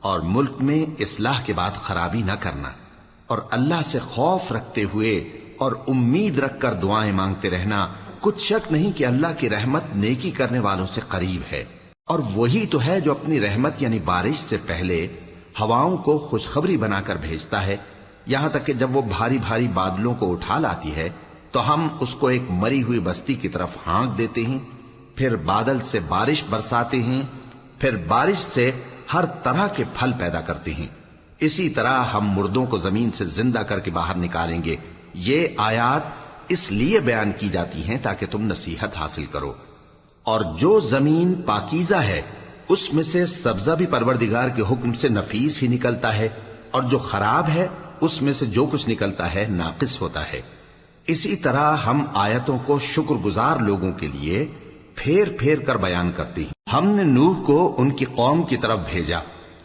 اور ملک میں اصلاح کے بعد خرابی نہ کرنا، اور اللہ سے خوف رکھتے ہوئے اور امید رکھ کر دعائیں مانگتے رہنا۔ کچھ شک نہیں کہ اللہ کی رحمت نیکی کرنے والوں سے قریب ہے، اور وہی تو ہے جو اپنی رحمت یعنی بارش سے پہلے ہواؤں کو خوشخبری بنا کر بھیجتا ہے، یہاں تک کہ جب وہ بھاری بھاری بادلوں کو اٹھا لاتی ہے تو ہم اس کو ایک مری ہوئی بستی کی طرف ہانک دیتے ہیں، پھر بادل سے بارش برساتے ہیں، پھر بارش سے ہر طرح کے پھل پیدا کرتے ہیں۔ اسی طرح ہم مردوں کو زمین سے زندہ کر کے باہر نکالیں گے۔ یہ آیات اس لیے بیان کی جاتی ہیں تاکہ تم نصیحت حاصل کرو۔ اور جو زمین پاکیزہ ہے اس میں سے سبزہ بھی پروردگار کے حکم سے نفیس ہی نکلتا ہے، اور جو خراب ہے اس میں سے جو کچھ نکلتا ہے ناقص ہوتا ہے۔ اسی طرح ہم آیتوں کو شکر گزار لوگوں کے لیے پھیر پھیر کر بیان کرتے ہیں۔ ہم نے نوح کو ان کی قوم کی طرف بھیجا